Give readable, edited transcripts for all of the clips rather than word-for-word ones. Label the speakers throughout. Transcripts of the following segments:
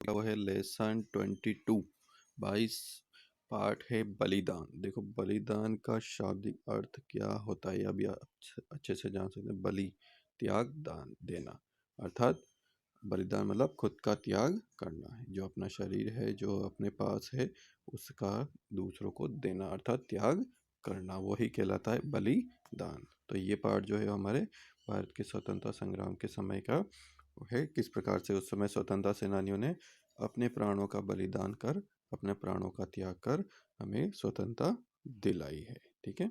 Speaker 1: वो है lesson 22। 22 part है बलिदान। देखो बलिदान का शाब्दिक अर्थ क्या होता है अभी आप अच्छे से जान सकते हैं। बलि त्याग दान देना, अर्थात बलिदान मतलब खुद का त्याग करना है। जो अपना शरीर है जो अपने पास है उसका दूसरों को देना अर्थात त्याग करना, वही कहलाता है बलिदान। तो ये पार्ट जो है हमारे भारत के स्वतंत्रता संग्राम के समय का है, किस प्रकार से उस समय स्वतंत्रता सेनानियों ने अपने प्राणों का बलिदान कर, अपने प्राणों का त्याग कर हमें स्वतंत्रता दिलाई है। ठीक है,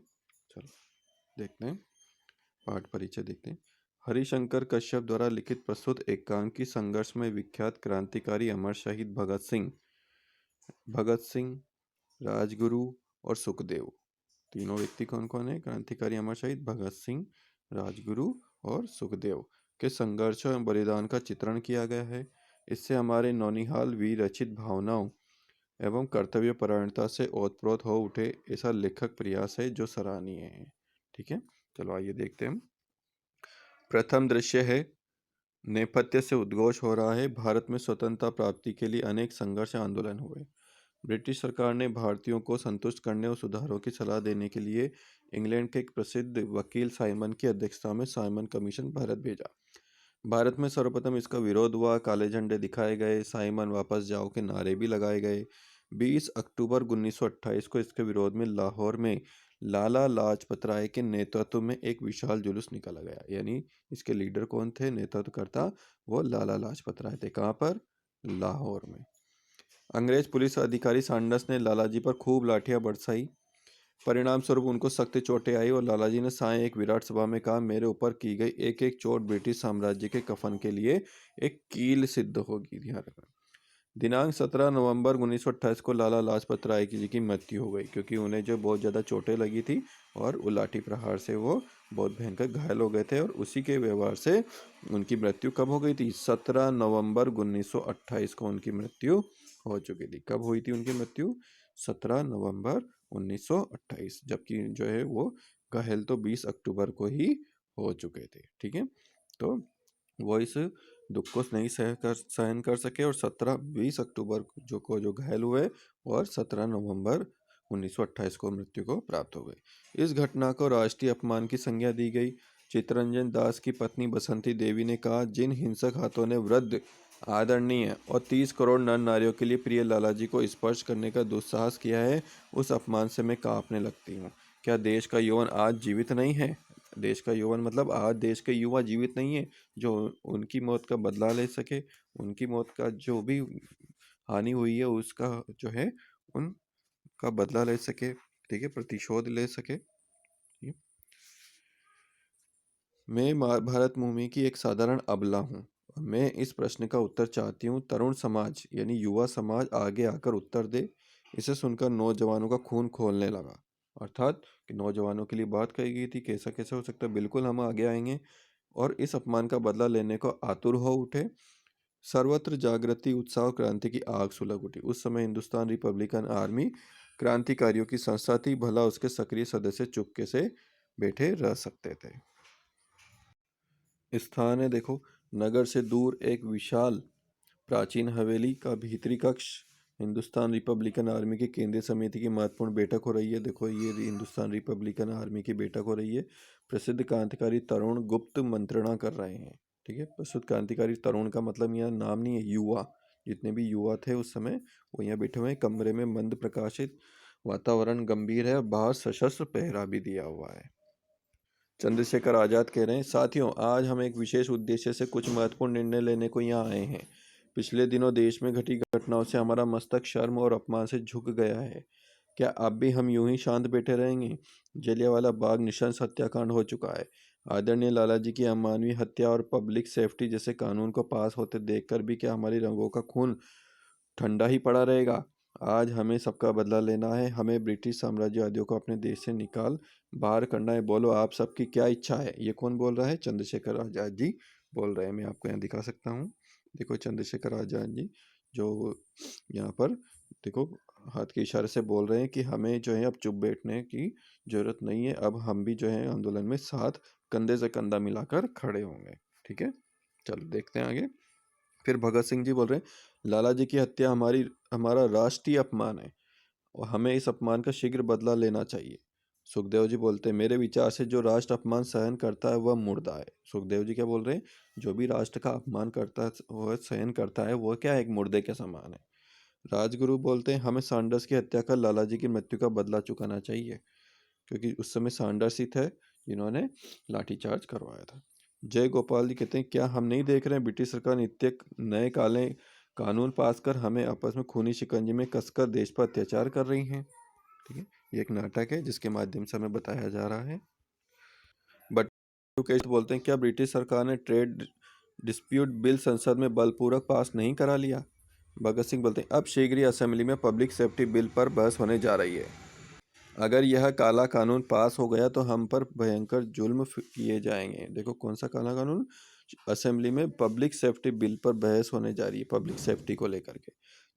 Speaker 1: चलो देखते हैं पाठ परिचय देखते हैं। हरिशंकर कश्यप द्वारा लिखित प्रस्तुत एकांकी संघर्ष में विख्यात क्रांतिकारी अमर शहीद भगत सिंह, राजगुरु और सुखदेव, तीनों व्यक्ति कौन कौन है? क्रांतिकारी अमर शहीद भगत सिंह, राजगुरु और सुखदेव के संघर्ष और बलिदान का चित्रण किया गया है। इससे हमारे नौनिहाल वीर रचित भावनाओं एवं कर्तव्य परायणता से ओतप्रोत हो उठे, ऐसा लेखक प्रयास है जो सराहनीय है। ठीक है, चलो आइए देखते हैं। प्रथम दृश्य है नेपथ्य से उद्घोष हो रहा है। भारत में स्वतंत्रता प्राप्ति के लिए अनेक संघर्ष आंदोलन हुए। ब्रिटिश सरकार ने भारतीयों को संतुष्ट करने और सुधारों की सलाह देने के लिए इंग्लैंड के एक प्रसिद्ध वकील साइमन की अध्यक्षता में साइमन कमीशन भारत भेजा। भारत में सर्वप्रथम इसका विरोध हुआ, काले झंडे दिखाए गए, साइमन वापस जाओ के नारे भी लगाए गए। 20 अक्टूबर 1928 को इसके विरोध में लाहौर में लाला लाजपत राय के नेतृत्व में एक विशाल जुलूस निकाला गया। यानी इसके लीडर कौन थे, नेतृत्वकर्ता? वो लाला लाजपत राय थे। कहाँ पर? लाहौर में। अंग्रेज पुलिस अधिकारी सैंडर्स ने लालाजी पर खूब लाठियां बरसाई। परिणाम स्वरूप उनको सख्त चोटें आई और लालाजी ने साय एक विराट सभा में कहा, मेरे ऊपर की गई एक एक चोट ब्रिटिश साम्राज्य के कफन के लिए एक कील सिद्ध होगी। ध्यान रखना। दिनांक 17 नवंबर 1928 को लाला लाजपत राय जी की मृत्यु हो गई, क्योंकि उन्हें जो बहुत ज़्यादा चोटें लगी थी और वो लाठी प्रहार से वो बहुत भयंकर घायल हो गए थे, और उसी के व्यवहार से उनकी मृत्यु कब हो गई थी? 17 नवंबर 1928 को उनकी मृत्यु हो चुकी थी। कब हुई थी उनकी मृत्यु? 17 नवंबर 1928, जबकि जो है वो घायल तो 20 अक्टूबर को ही हो चुके थे। ठीक है, तो वो इस दुख को नहीं सहन कर सके और 17-20 अक्टूबर जो घायल हुए और 17 नवंबर 1928 को मृत्यु को प्राप्त हो गई। इस घटना को राष्ट्रीय अपमान की संज्ञा दी गई। चित्तरंजन दास की पत्नी बसंती देवी ने कहा, जिन हिंसक हाथों ने वृद्ध, आदरणीय और 30 करोड़ नर नारियों के लिए प्रिय लालाजी को स्पर्श करने का दुस्साहस किया है, उस अपमान से मैं कांपने लगती हूँ। क्या देश का यौवन आज जीवित नहीं है? देश का यौवन मतलब आज देश के युवा जीवित नहीं है जो उनकी मौत का बदला ले सके, उनकी मौत का जो भी हानि हुई है उसका जो है उनका बदला ले सके। ठीक है, प्रतिशोध ले सके। मैं भारत भूमि की एक साधारण अबला हूँ। मैं इस प्रश्न का उत्तर चाहती हूँ। तरुण समाज यानी युवा समाज आगे आकर उत्तर दे। इसे सुनकर नौजवानों का खून खोलने लगा। अर्थात कि नौजवानों के लिए बात कही गई थी, कैसा कैसे हो सकता है, बिल्कुल हम आगे आएंगे और इस अपमान का बदला लेने को आतुर हो उठे। सर्वत्र जागृति, उत्साह, क्रांति की आग सुलग उठी। उस समय हिंदुस्तान रिपब्लिकन आर्मी क्रांतिकारियों की संस्था थी, भला उसके सक्रिय सदस्य चुपके से बैठे रह सकते थे। स्थान है देखो, नगर से दूर एक विशाल प्राचीन हवेली का भीतरी कक्ष। हिंदुस्तान रिपब्लिकन आर्मी की केंद्रीय समिति की महत्वपूर्ण बैठक हो रही है। देखो ये हिंदुस्तान रिपब्लिकन आर्मी की बैठक हो रही है। प्रसिद्ध क्रांतिकारी तरुण गुप्त मंत्रणा कर रहे हैं। ठीक है, प्रसिद्ध क्रांतिकारी तरुण का मतलब यहाँ नाम नहीं है, युवा, जितने भी युवा थे उस समय वो यहाँ बैठे हुए हैं। कमरे में मंद प्रकाशित, वातावरण गंभीर है और बाहर सशस्त्र पहरा भी दिया हुआ है। चंद्रशेखर आज़ाद कह रहे हैं, साथियों आज हम एक विशेष उद्देश्य से कुछ महत्वपूर्ण निर्णय लेने को यहाँ आए हैं। पिछले दिनों देश में घटी घटनाओं से हमारा मस्तक शर्म और अपमान से झुक गया है। क्या अब भी हम यूं ही शांत बैठे रहेंगे? जलियांवाला बाग नृशंस हत्याकांड हो चुका है। आदरणीय लालाजी की अमानवीय हत्या और पब्लिक सेफ्टी जैसे कानून को पास होते देखकर भी क्या हमारी रंगों का खून ठंडा ही पड़ा रहेगा? आज हमें सबका बदला लेना है। हमें ब्रिटिश साम्राज्यवादियों को अपने देश से निकाल बाहर करना है। बोलो आप सबकी क्या इच्छा है? ये कौन बोल रहा है? चंद्रशेखर आज़ाद जी बोल रहे हैं। मैं आपको यहाँ दिखा सकता हूँ। देखो चंद्रशेखर आज़ाद जी जो यहाँ पर देखो हाथ के इशारे से बोल रहे हैं कि हमें जो है अब चुप बैठने की जरूरत नहीं है, अब हम भी जो है आंदोलन में साथ कंधे से कंधा मिलाकर खड़े होंगे। ठीक है, चलो देखते हैं आगे। फिर भगत सिंह जी बोल रहे हैं, लाला जी की हत्या हमारा राष्ट्रीय अपमान है और हमें इस अपमान का शीघ्र बदला लेना चाहिए। सुखदेव जी बोलते हैं मेरे विचार से जो राष्ट्र अपमान सहन करता है वह मुर्दा है। सुखदेव जी क्या बोल रहे हैं? जो भी राष्ट्र का अपमान करता है वह सहन करता है वो क्या है? एक मुर्दे के समान है। राजगुरु बोलते हैं हमें सैंडर्स की हत्या कर लाला जी की मृत्यु का बदला चुकाना चाहिए, क्योंकि उस समय सैंडर्स ही थे जिन्होंने लाठीचार्ज करवाया था। जय गोपाल जी कहते हैं क्या हम नहीं देख रहे हैं ब्रिटिश सरकार नित्य नए काले कानून पास कर हमें आपस में खूनी शिकंजे में कसकर देश पर अत्याचार कर रही हैं। ठीक है, ये एक नाटक है जिसके माध्यम से हमें बताया जा रहा है। बट बोलते हैं क्या ब्रिटिश सरकार ने ट्रेड डिस्प्यूट बिल संसद में बलपूर्वक पास नहीं करा लिया? भगत सिंह बोलते हैं अब शीघ्र ही असेंबली में पब्लिक सेफ्टी बिल पर बहस होने जा रही है। अगर यह काला कानून पास हो गया तो हम पर भयंकर जुल्म किए जाएंगे। देखो कौन सा काला कानून? असेंबली में पब्लिक सेफ्टी बिल पर बहस होने जा रही है, पब्लिक सेफ्टी को लेकर के।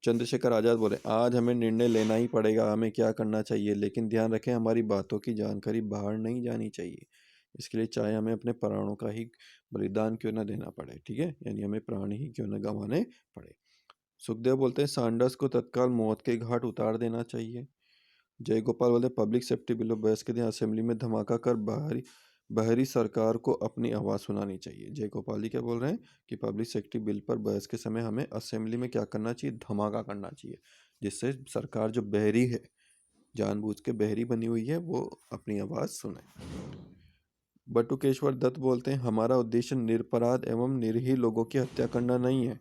Speaker 1: चंद्रशेखर आजाद बोले आज हमें निर्णय लेना ही पड़ेगा, हमें क्या करना चाहिए, लेकिन ध्यान रखें हमारी बातों की जानकारी बाहर नहीं जानी चाहिए। इसके लिए चाहे हमें अपने प्राणों का ही बलिदान क्यों न देना पड़े, ठीक है, यानी हमें प्राण ही क्यों न गंवाने पड़े। सुखदेव बोलते हैं सैंडर्स को तत्काल मौत के घाट उतार देना चाहिए। जय गोपाल बोले पब्लिक सेफ्टी बिल पर बहस के दिन असेंबली में धमाका कर बाहरी बाहरी सरकार को अपनी आवाज़ सुनानी चाहिए। जय गोपाल जी क्या बोल रहे हैं कि पब्लिक सेफ्टी बिल पर बहस के समय हमें असेंबली में क्या करना चाहिए? धमाका करना चाहिए, जिससे सरकार जो बहरी है, जानबूझ के बहरी बनी हुई है, वो अपनी आवाज़ सुने। बटुकेश्वर दत्त बोलते हैं हमारा उद्देश्य निरपराध एवं निरीह लोगों की हत्या करना नहीं है।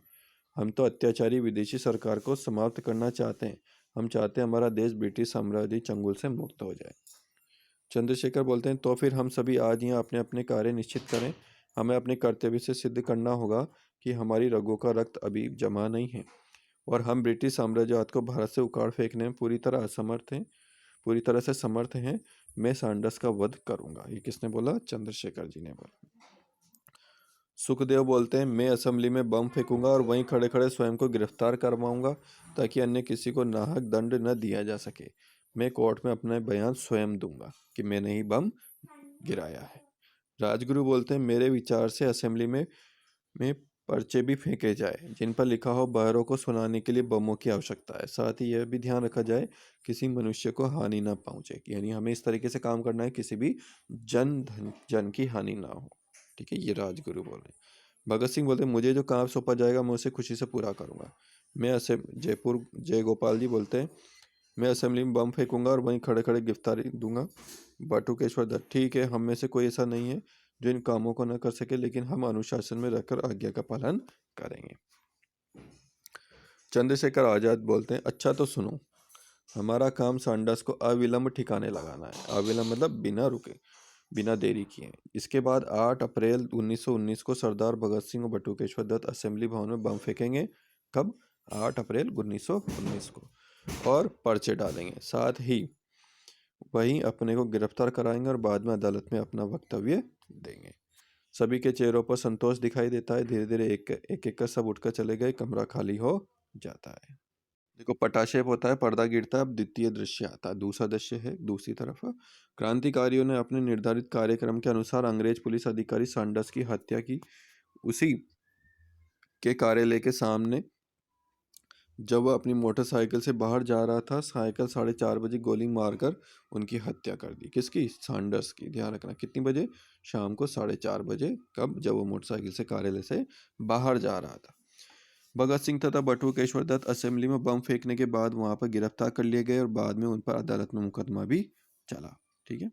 Speaker 1: हम तो अत्याचारी विदेशी सरकार को समाप्त करना चाहते हैं। हम चाहते हैं हमारा देश ब्रिटिश साम्राज्य चंगुल से मुक्त हो जाए। चंद्रशेखर बोलते हैं तो फिर हम सभी आज यहाँ अपने अपने कार्य निश्चित करें। हमें अपने कर्तव्य से सिद्ध करना होगा कि हमारी रगों का रक्त अभी जमा नहीं है और हम ब्रिटिश साम्राज्यवाद को भारत से उखाड़ फेंकने में पूरी तरह असमर्थ हैं, पूरी तरह से समर्थ हैं। मैं सैंडर्स का वध करूंगा। ये किसने बोला? चंद्रशेखर जी ने बोला। सुखदेव बोलते हैं मैं असेंबली में बम फेंकूंगा और वहीं खड़े खड़े स्वयं को गिरफ्तार करवाऊंगा ताकि अन्य किसी को नाहक दंड न दिया जा सके। मैं कोर्ट में अपना बयान स्वयं दूंगा कि मैंने ही बम गिराया है। राजगुरु बोलते हैं मेरे विचार से असेंबली में पर्चे भी फेंके जाए जिन पर लिखा हो बहरों को सुनाने के लिए बमों की आवश्यकता है। साथ ही यह भी ध्यान रखा जाए किसी मनुष्य को हानि ना पहुंचे, यानी हमें इस तरीके से काम करना है किसी भी जन की हानि ना हो। ठीक है, ये राजगुरु बोल रहे हैं। भगत सिंह बोलते हैं मुझे जो काम सौंपा जाएगा मैं उसे खुशी से पूरा करूंगा। मैं असे जयपुर जय गोपाल जी बोलते हैं मैं असेंबली में बम फेंकूंगा और वहीं खड़े खड़े गिरफ्तारी दूंगा। बटुकेश्वर दत्त ठीक है, हम में से कोई ऐसा नहीं है जो इन कामों को न कर सके, लेकिन हम अनुशासन में रहकर आज्ञा का पालन करेंगे। चंद्रशेखर आजाद बोलते हैं अच्छा तो सुनो, हमारा काम सैंडर्स को अविलंब ठिकाने लगाना है। अविलंब मतलब बिना रुके, बिना देरी किए। इसके बाद 8 अप्रैल 1919 को सरदार भगत सिंह और बटुकेश्वर दत्त असेंबली भवन में बम फेंकेंगे। कब? 8 अप्रैल 1919 को, और पर्चे डालेंगे। साथ ही वहीं अपने को गिरफ्तार कराएंगे और बाद में अदालत में अपना वक्तव्य देंगे। सभी के चेहरों पर संतोष दिखाई देता है। धीरे धीरे एक एक कर सब उठकर चले गए। कमरा खाली हो जाता है। देखो पटाक्षेप होता है, पर्दा गिरता है। अब द्वितीय दृश्य आता है। दूसरा दृश्य है दूसरी तरफ। क्रांतिकारियों ने अपने निर्धारित कार्यक्रम के अनुसार अंग्रेज पुलिस अधिकारी सैंडर्स की हत्या की। उसी के कार्यालय के सामने जब वह अपनी मोटरसाइकिल से बाहर जा रहा था, साइकिल 4:30 बजे गोली मारकर उनकी हत्या कर दी। किसकी? सैंडर्स की। ध्यान रखना कितनी बजे? शाम को 4:30 बजे। कब? जब वो मोटरसाइकिल से कार्यालय से बाहर जा रहा था। भगत सिंह तथा बटुकेश्वर दत्त असेंबली में बम फेंकने के बाद वहां पर गिरफ्तार कर लिए गए और बाद में उन पर अदालत में मुकदमा भी चला। ठीक है,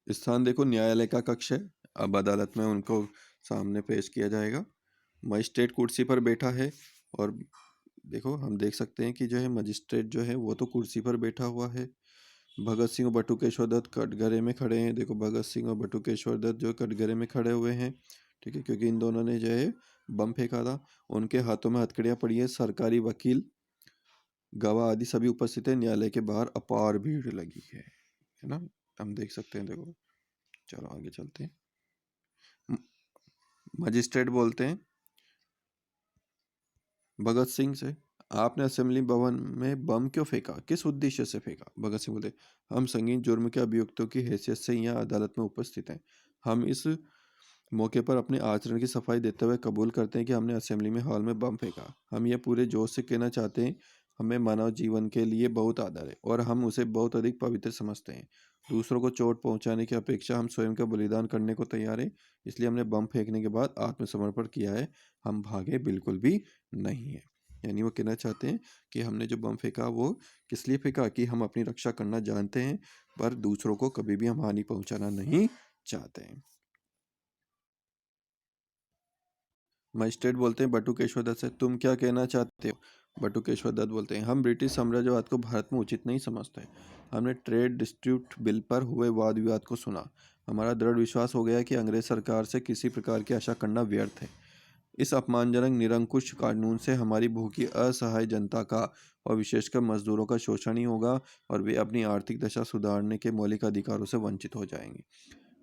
Speaker 1: स्थान देखो न्यायालय का कक्ष है। अब अदालत में उनको सामने पेश किया जाएगा। मजिस्ट्रेट कुर्सी पर बैठा है और देखो हम देख सकते हैं कि जो है मजिस्ट्रेट जो है वो तो कुर्सी पर बैठा हुआ है। भगत सिंह और बटुकेश्वर दत्त कटघरे में खड़े हैं। देखो भगत सिंह और बटुकेश्वर दत्त जो कटघरे में खड़े हुए हैं, ठीक है, क्योंकि इन दोनों ने जो है बम फेंका था। उनके हाथों में हथकड़ियां पड़ी है। सरकारी वकील, गवाह आदि सभी उपस्थित है। न्यायालय के बाहर अपार भीड़ लगी है ना, हम देख सकते हैं। देखो चलो आगे चलते हैं। मजिस्ट्रेट बोलते हैं भगत सिंह से आपने असेंबली भवन में बम क्यों फेंका, किस उद्देश्य से फेंका? भगत सिंह बोले हम संगीन जुर्म के अभियुक्तों की हैसियत से यहाँ अदालत में उपस्थित हैं। हम इस मौके पर अपने आचरण की सफाई देते हुए कबूल करते हैं कि हमने असेंबली में हॉल में बम फेंका। हम ये पूरे जोश से कहना चाहते हैं, हमें मानव जीवन के लिए बहुत आदर है और हम उसे बहुत अधिक पवित्र समझते हैं। दूसरों को चोट पहुंचाने की अपेक्षा हम स्वयं का बलिदान करने को तैयार हैं, इसलिए हमने बम फेंकने के बाद आत्मसमर्पण किया है। हम भागे बिल्कुल भी नहीं है। यानी वो कहना चाहते हैं कि हमने जो बम फेंका वो किस लिए फेंका, कि हम अपनी रक्षा करना जानते हैं, पर दूसरों को कभी भी हम हानि पहुंचाना नहीं चाहते हैं। मजिस्ट्रेट बोलते हैं बटुकेश्वर दत्त से, तुम क्या कहना चाहते हो? बटुकेश्वर दत्त बोलते हैं, हम ब्रिटिश साम्राज्यवाद को भारत में उचित नहीं समझते। हमने ट्रेड डिस्प्यूट बिल पर हुए वाद विवाद को सुना। हमारा दृढ़ विश्वास हो गया है कि अंग्रेज सरकार से किसी प्रकार की आशा करना व्यर्थ है। इस अपमानजनक निरंकुश कानून से हमारी भूखी असहाय जनता का और विशेषकर मजदूरों का शोषण ही होगा और वे अपनी आर्थिक दशा सुधारने के मौलिक अधिकारों से वंचित हो जाएंगे।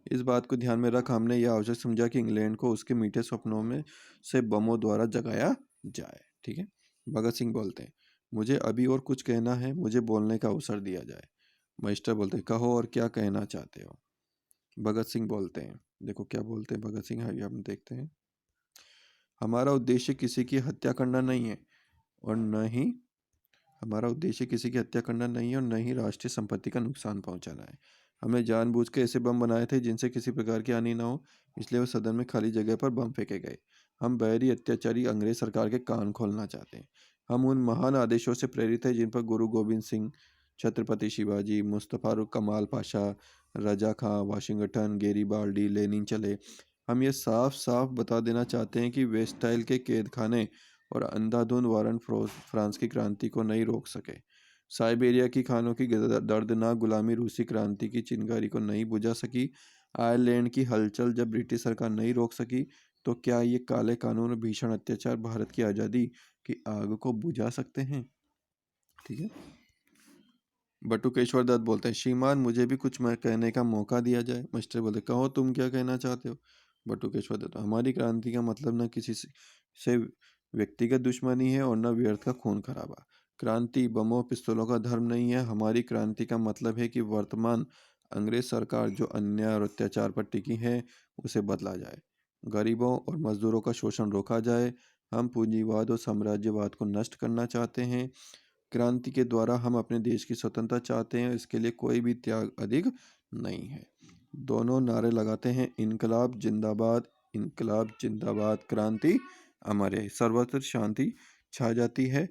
Speaker 1: इस बात को ध्यान में रख हमने यह आवश्यक समझा कि इंग्लैंड को उसके मीठे सपनों में से बमों द्वारा जगाया जाए। ठीक है। भगत सिंह बोलते हैं, मुझे अभी और कुछ कहना है, मुझे बोलने का अवसर दिया जाए। मजिस्टर बोलते हैं, कहो और क्या कहना चाहते हो? भगत सिंह बोलते हैं, देखो क्या बोलते हैं भगत सिंह, आइए हम देखते हैं। हमारा उद्देश्य किसी की हत्या करना नहीं है और न ही हमारा उद्देश्य किसी की हत्या करना नहीं है और न ही राष्ट्रीय संपत्ति का नुकसान पहुंचाना है। हमने जानबूझ के ऐसे बम बनाए थे जिनसे किसी प्रकार की हानि ना हो, इसलिए वो सदन में खाली जगह पर बम फेंके गए। हम बैरी अत्याचारी अंग्रेज सरकार के कान खोलना चाहते हैं। हम उन महान आदेशों से प्रेरित हैं जिन पर गुरु गोविंद सिंह, छत्रपति शिवाजी, मुस्तफा कमाल पाशा, रजा खां, वाशिंगटन, गेरीबाल्डी, लेनिन चले। हम ये साफ साफ बता देना चाहते हैं कि वेस्टाइल के कैद खाने और अंधाधुंध वारंट फ्रांस की क्रांति को नहीं रोक सके। साइबेरिया की खानों की दर्दनाक गुलामी रूसी क्रांति की चिंगारी को नहीं बुझा सकी। आयरलैंड की हलचल जब ब्रिटिश सरकार नहीं रोक सकी, तो क्या ये काले कानून और भीषण अत्याचार भारत की आज़ादी की आग को बुझा सकते हैं? ठीक है। बटुकेश्वर दत्त बोलते हैं, श्रीमान मुझे भी कुछ कहने का मौका दिया जाए। मास्टर बोलते, कहो तुम क्या कहना चाहते हो? बटुकेश्वर दत्त, हमारी क्रांति का मतलब न किसी से व्यक्तिगत दुश्मनी है और न व्यर्थ का खून खराबा। क्रांति बमों पिस्तौलों का धर्म नहीं है। हमारी क्रांति का मतलब है कि वर्तमान अंग्रेज सरकार जो अन्याय और अत्याचार पर टिकी है उसे बदला जाए, गरीबों और मजदूरों का शोषण रोका जाए। हम पूंजीवाद और साम्राज्यवाद को नष्ट करना चाहते हैं। क्रांति के द्वारा हम अपने देश की स्वतंत्रता चाहते हैं, इसके लिए कोई भी त्याग अधिक नहीं है। दोनों नारे लगाते हैं, इनकलाब जिंदाबाद, क्रांति अमर है, सर्वत्र शांति छा जाती है।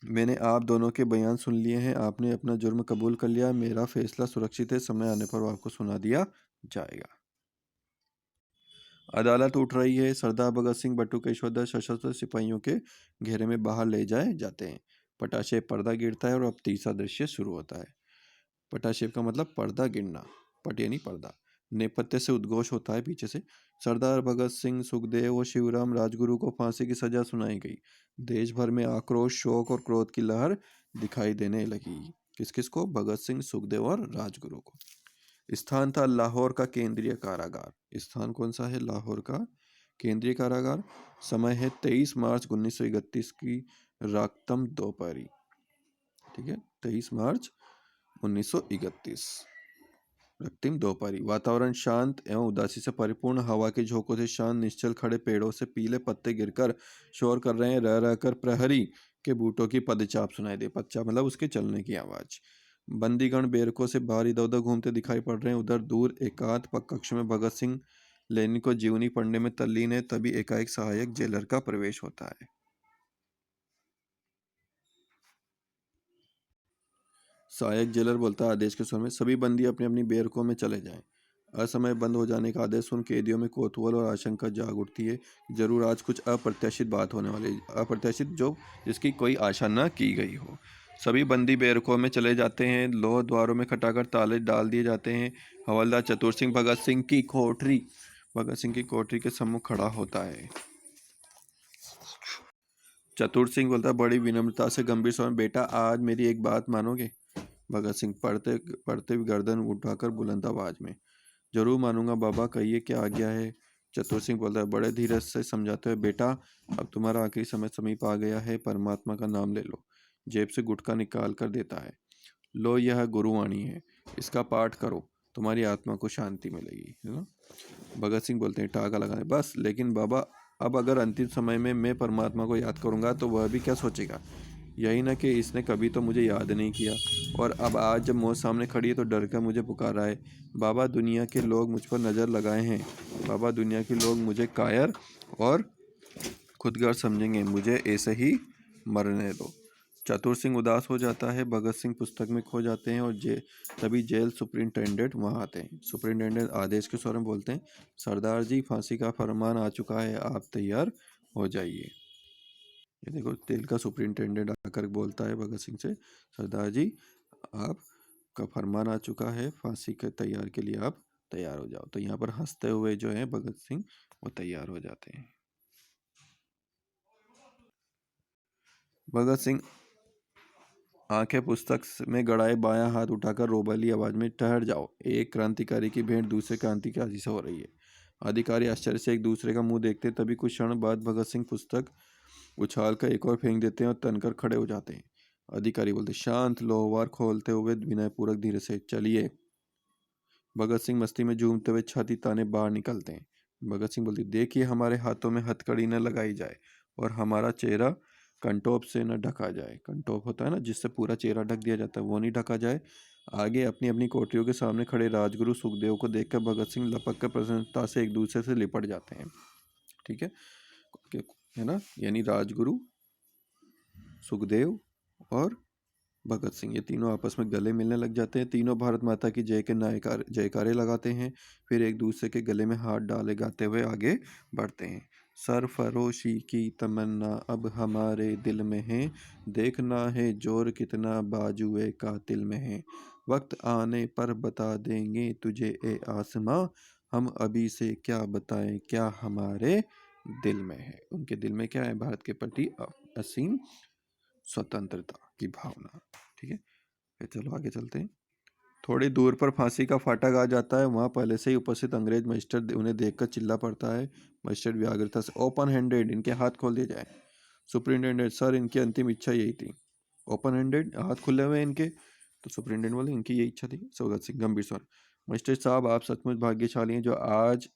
Speaker 1: मैंने आप दोनों के बयान सुन लिए हैं, आपने अपना जुर्म कबूल कर लिया, मेरा फैसला सुरक्षित है, समय आने पर आपको सुना दिया जाएगा। अदालत उठ रही है। सरदार भगत सिंह बटुकेश्वर दत्त सशस्त्र सिपाहियों के घेरे में बाहर ले जाए जाते हैं। पटाशे पर्दा गिरता है और अब तीसरा दृश्य शुरू होता है। पटाशे का मतलब पर्दा गिरना, पट यानी पर्दा। नेपथ्य से उद्घोष होता है पीछे से, सरदार भगत सिंह, सुखदेव और शिवराम राजगुरु को फांसी की सजा सुनाई गई। देश भर में आक्रोश, शोक और क्रोध की लहर दिखाई देने लगी। किस किस को? भगत सिंह, सुखदेव और राजगुरु को। स्थान था लाहौर का केंद्रीय कारागार। स्थान कौन सा है? लाहौर का केंद्रीय कारागार। समय है 23 मार्च 1931 की रातम दोपहरी। ठीक है, 23 मार्च 1931 रक्तिम दोपहरी। वातावरण शांत एवं उदासी से परिपूर्ण, हवा के झोंकों से शांत, निश्चल खड़े पेड़ों से पीले पत्ते गिरकर शोर कर रहे हैं। रह रहकर प्रहरी के बूटों की पदचाप सुनाई दे। पदचाप मतलब उसके चलने की आवाज। बंदीगण बेरकों से बाहर इधर उधर घूमते दिखाई पड़ रहे हैं। उधर दूर एकांत कक्ष में भगत सिंह लेनिन को जीवनी पढ़ने में तल्लीन है। तभी एकाएक सहायक जेलर का प्रवेश होता है। सहायक जेलर बोलता है आदेश के स्वर में, सभी बंदी अपनी अपनी बेरकों में चले जाएं। असमय बंद हो जाने का आदेश सुन कैदियों में कौतूहल और आशंका जाग उठती है। जरूर आज कुछ अप्रत्याशित बात होने वाली, अप्रत्याशित जो जिसकी कोई आशा न की गई हो। सभी बंदी बेरकों में चले जाते हैं। लोह द्वारों में खटाकर ताले डाल दिए जाते हैं। हवलदार चतुर सिंह भगत सिंह की कोठरी के सम्मुख खड़ा होता है। चतुर सिंह बोलता है बड़ी विनम्रता से गंभीर स्वर में, बेटा आज मेरी एक बात मानोगे? भगत सिंह पढ़ते पढ़ते गर्दन उठाकर बुलंद आवाज में, जरूर मानूंगा बाबा, कहिए क्या आज्ञा है? चतुर सिंह बोलता है बड़े धीरज से समझाते हुए, बेटा अब तुम्हारा आखिरी समय समीप आ गया है, परमात्मा का नाम ले लो। जेब से गुटखा निकाल कर देता है। लो यह गुरुवाणी है, इसका पाठ करो, तुम्हारी आत्मा को शांति मिलेगी, है ना। भगत सिंह बोलते हैं टाका लगा दे बस। लेकिन बाबा, अब अगर अंतिम समय में मैं परमात्मा को याद करूंगा तो वह भी क्या सोचेगा, यही ना कि इसने कभी तो मुझे याद नहीं किया, और अब आज जब मौत सामने खड़ी है तो डर कर मुझे पुकार रहा है। बाबा, दुनिया के लोग मुझ पर नज़र लगाए हैं। बाबा, दुनिया के लोग मुझे कायर और खुदगर समझेंगे, मुझे ऐसे ही मरने दो। चतुर सिंह उदास हो जाता है। भगत सिंह पुस्तक में खो जाते हैं और तभी जेल सुपरिंटेंडेंट वहां आते हैं। सुपरिंटेंडेंट आदेश के स्वर में बोलते हैं, सरदार जी, फांसी का फरमान आ चुका है, आप तैयार हो जाइए। ये देखो, जेल का सुपरिंटेंडेंट आकर बोलता है भगत सिंह से, सरदार जी, आपका फरमान आ चुका है, फांसी के तैयार के लिए आप तैयार हो जाओ। तो यहाँ पर हंसते हुए जो है भगत सिंह वो तैयार हो जाते हैं। भगत सिंह आंखें पुस्तक में गड़ाए बायां हाथ उठाकर रोबैली आवाज में, ठहर जाओ, एक क्रांतिकारी की भेंट दूसरे क्रांतिकारी से हो रही है। अधिकारी आश्चर्य से एक दूसरे का मुंह देखते, तभी कुछ क्षण बाद भगत सिंह पुस्तक उछाल कर एक और फेंक देते हैं और तनकर खड़े हो जाते हैं। अधिकारी बोलते, शांत, लोहार खोलते हुए विनयपूर्वक धीरे से, चलिए। भगत सिंह मस्ती में झूमते हुए छाती ताने बाहर निकलते हैं। भगत सिंह बोलते, देखिए, हमारे हाथों में हथकड़ी न लगाई जाए और हमारा चेहरा कंटोप से न ढका जाए। कंटोप होता है ना, जिससे पूरा चेहरा ढक दिया जाता है, वो नहीं ढका जाए। आगे अपनी अपनी कोठरियों के सामने खड़े राजगुरु सुखदेव को देखकर भगत सिंह लपक कर प्रसन्नता से एक दूसरे से लिपट जाते हैं। ठीक है, है ना, यानी राजगुरु, सुखदेव और भगत सिंह, ये तीनों आपस में गले मिलने लग जाते हैं। तीनों भारत माता की जय के जयकारे लगाते हैं, फिर एक दूसरे के गले में हाथ डाले गाते हुए आगे बढ़ते हैं। सरफरोशी की तमन्ना अब हमारे दिल में है, देखना है जोर कितना बाजुए कातिल में है, वक्त आने पर बता देंगे तुझे ए आसमां, हम अभी से क्या बताएं क्या हमारे दिल में है। उनके दिल में क्या है, भारत के प्रति असीम स्वतंत्रता की भावना। ठीक है, फिर चलो आगे चलते हैं। थोड़ी दूर पर फांसी का फाटक आ जाता है। वहां पहले से ही उपस्थित अंग्रेज मजिस्ट्रेट उन्हें देखकर चिल्ला पड़ता है। मजिस्ट्रेट व्याग्रता से, ओपन हैंडेड, इनके हाथ खोल दिए जाए। सुपरिंटेंडेंट, सर, इनकी अंतिम इच्छा यही थी। ओपन हैंडेड, हाथ खुले हुए इनके। तो सुपरिंटेंडेंट बोले, इनकी यही इच्छा थी। भगत सिंह गंभीर स्वर, मजिस्ट्रेट साहब, आप सचमुच भाग्यशाली हैं जो आज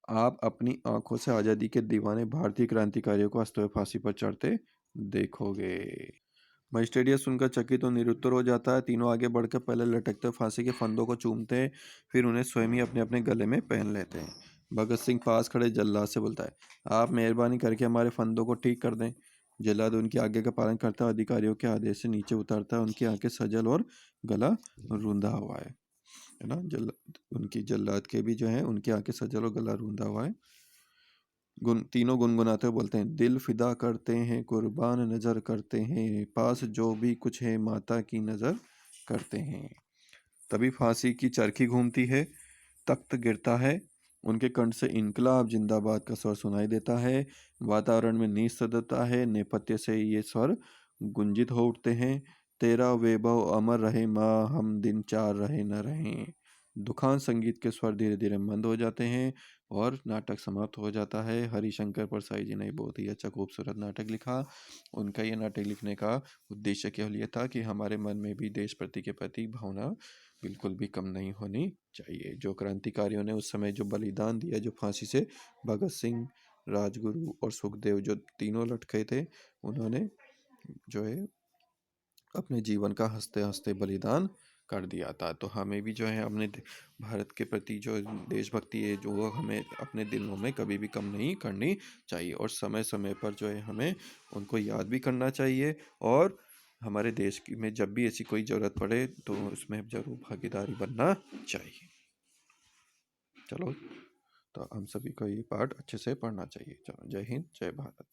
Speaker 1: आप अपनी आंखों से आजादी के दीवाने भारतीय क्रांतिकारियों को हंसते हुए फांसी पर चढ़ते देखोगे। मजिस्ट्रेट यह सुनकर चकित तो निरुत्तर हो जाता है। तीनों आगे बढ़कर पहले लटकते फांसी के फंदों को चूमते हैं, फिर उन्हें स्वयं ही अपने अपने गले में पहन लेते हैं। भगत सिंह पास खड़े जल्लाद से बोलता है, आप मेहरबानी करके हमारे फंदों को ठीक कर दें। जल्लाद उनकी आज्ञा का पालन करता है, अधिकारियों के आदेश से नीचे उतरता है। उनकी आंखें सजल और गला रूंधा हुआ है ना। उनकी जल्लाद के भी जो है, उनकी आंखें सजल और गला रूंधा हुआ है। तीनों गुनगुनाते हुए बोलते हैं, दिल फिदा करते हैं, कुर्बान नजर करते हैं, पास जो भी कुछ है माता की नजर करते हैं। तभी फांसी की चरखी घूमती है, तख्त गिरता है, उनके कंठ से इनकलाब जिंदाबाद का स्वर सुनाई देता है। वातावरण में निस्तब्धता है, नेपथ्य से ये स्वर गुंजित हो उठते हैं, तेरा वैभव अमर रहे माँ, हम दिन चार रहे न रहे। दुखान संगीत के स्वर धीरे धीरे मंद हो जाते हैं और नाटक समाप्त हो जाता है। हरिशंकर परसाई जी ने बहुत ही अच्छा खूबसूरत नाटक लिखा। उनका ये नाटक लिखने का उद्देश्य केवल ये था कि हमारे मन में भी देश प्रति के प्रति भावना बिल्कुल भी कम नहीं होनी चाहिए। जो क्रांतिकारियों ने उस समय जो बलिदान दिया, जो फांसी से भगत सिंह, राजगुरु और सुखदेव जो तीनों लटके थे, उन्होंने जो है अपने जीवन का हंसते हंसते बलिदान कर दिया था। तो हमें भी जो है अपने भारत के प्रति जो देशभक्ति है, जो वो हमें अपने दिलों में कभी भी कम नहीं करनी चाहिए, और समय समय पर जो है हमें उनको याद भी करना चाहिए, और हमारे देश की में जब भी ऐसी कोई ज़रूरत पड़े तो उसमें ज़रूर भागीदारी बनना चाहिए। चलो, तो हम सभी को ये पाठ अच्छे से पढ़ना चाहिए। चलो, जय हिंद, जय भारत।